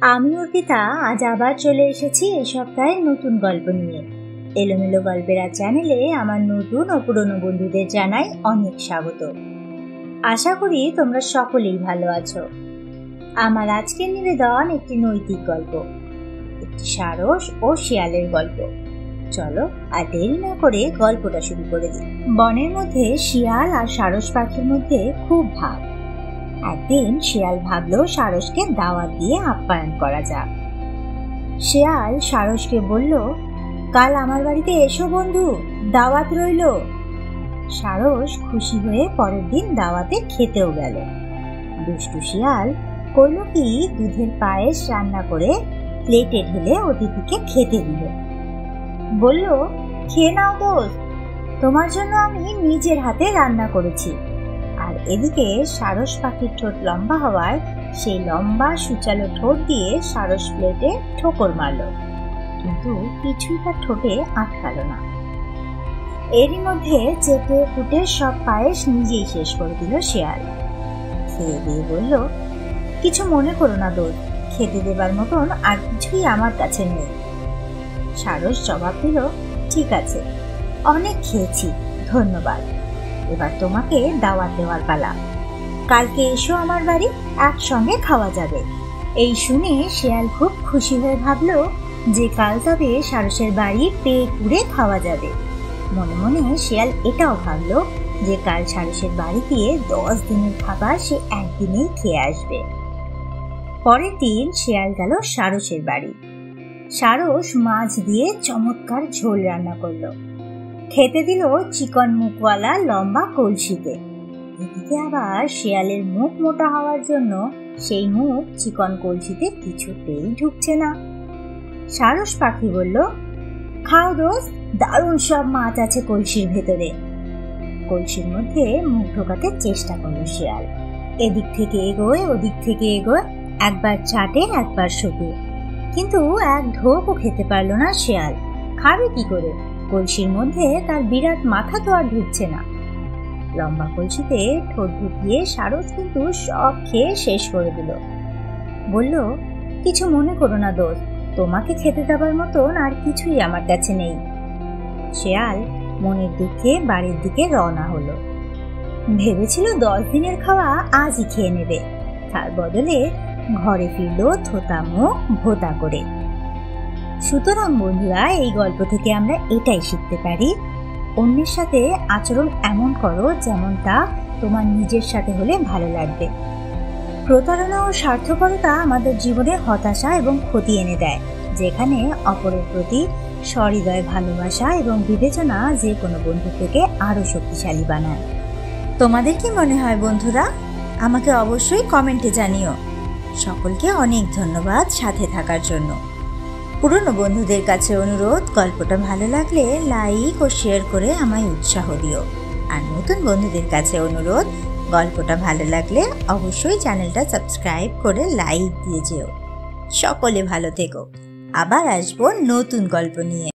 আমি অর্পিতা আজ আবার চলে এসেছি এই সপ্তাহের নতুন গল্প নিয়ে। এলোমেলো গল্পেরা চ্যানেলে আমার নতুন ও পুরনো বন্ধুদের জানাই অনেক স্বাগত। আশা করি তোমরা সকলেই ভালো আছো। আমার আজকের নিবেদন একটি নৈতিক গল্প, একটি সারস ও শিয়ালের গল্প। চলো আর দেরি না করে গল্পটা শুরু করে দিই। বনের মধ্যে শিয়াল আর সারস পাখির মধ্যে খুব ভাব। একদিন শিয়াল ভাবলো সারসকে দাওয়াত দিয়ে আপ্যায়ন করা যাক। শিয়াল সারসকে বলল, কাল আমার বাড়িতে এসো বন্ধু, দাওয়াত রইল। সারস খুশি হয়ে পরের দিন দাওয়াতে খেতেও গেল। দুষ্টু শিয়াল করল কি, দুধের পায়েস রান্না করে প্লেটে ঢেলে অতিথিকে খেতে দিল। বলল, খেয়ে নাও দোস্ত, তোমার জন্য আমি নিজের হাতে রান্না করেছি। আর এদিকে সারস পাখির ঠোঁট লম্বা হওয়ায় সেই লম্বা সুচালো ঠোঁট দিয়ে সারস প্লেটে ঠোকর মারল, কিন্তু কিছুই তার ঠোঁটে আটকালো না। এরই মধ্যে চেটে ফুটে সব পায়েস নিজেই শেষ করে দিল শিয়াল। খেয়ে দিয়ে বলল, কিছু মনে করো না দোস্ত, খেতে দেবার মতন আর কিছুই আমার কাছে নেই। সারস জবাব দিল, ঠিক আছে, অনেক খেয়েছি, ধন্যবাদ। এবার তোমাকে দাওয়াত দেওয়ার পালা। কালকে এসো আমার বাড়ি, একসঙ্গে খাওয়া যাবে। এই শুনে শিয়াল খুব খুশি হয়ে ভাবলো যে কাল তবে সারসের বাড়ি পেয়ে পুড়ে খাওয়া যাবে। মনে মনে শিয়াল এটাও ভাবলো যে কাল সারসের বাড়ি গিয়ে 10 দিনের খাবার সে একদিনেই খেয়ে আসবে। পরের দিন শিয়াল গেল সারসের বাড়ি। সারস মাছ দিয়ে চমৎকার ঝোল রান্না করলো, খেতে দিল চিকন মুখওয়ালা লম্বা কলসিতে। এদিকে আবার শিয়ালের মুখ মোটা হওয়ার জন্য সেই মুখ চিকন কলসিতে কিছুতেই ঢুকছে না। সারস পাখি বলল, খাও দোস্ত, দারুণ সব মাছ আছে কলসির ভেতরে। কলসির মধ্যে মুখ ঢোকাতে চেষ্টা করলো শিয়াল। এদিক থেকে এগোয়, ওদিক থেকে এগোয়, একবার চাটে, একবার শোকে, কিন্তু এক ঢোকও খেতে পারলো না শিয়াল। খাবে কি করে? কলসির মধ্যে তার বিরাট মাথা তো আর ঢুকছে না। লম্বা কলসিতে ঠোঁট ঢুকিয়ে সারস কিন্তু সব খেয়ে শেষ করে দিল। বলল, কিছু মনে করো না দোস্ত, তোমাকে খেতে দেবার মতন আর কিছুই আমার কাছে নেই। শিয়াল মনের দুঃখে বাড়ির দিকে রওনা হলো। ভেবেছিল 10 দিনের খাওয়া আজই খেয়ে নেবে, তার বদলে ঘরে ফিরল থোতা মুখ ভোতা করে। সুতরাং বন্ধুরা, এই গল্প থেকে আমরা এটাই শিখতে পারি, অন্যের সাথে আচরণ এমন করো যেমনটা তোমার নিজের সাথে হলে ভালো লাগবে। প্রতারণা ও স্বার্থপরতা আমাদের জীবনে হতাশা এবং ক্ষতি এনে দেয়, যেখানে অপরের প্রতি সহৃদয় ভালোবাসা এবং বিবেচনা যে কোনো বন্ধুত্বকে আরো শক্তিশালী বানায়। তোমাদের কি মনে হয় বন্ধুরা? আমাকে অবশ্যই কমেন্টে জানিও। সকলকে অনেক ধন্যবাদ সাথে থাকার জন্য। পুরনো বন্ধুদের কাছে অনুরোধ, গল্পটা ভালো লাগলে লাইক ও শেয়ার করে আমায় উৎসাহ দিও। আর নতুন বন্ধুদের কাছে অনুরোধ, গল্পটা ভালো লাগলে অবশ্যই চ্যানেলটা সাবস্ক্রাইব করে লাইক দিয়ে যেও। সকলে ভালো থেকো। আবার আসবো নতুন গল্প নিয়ে।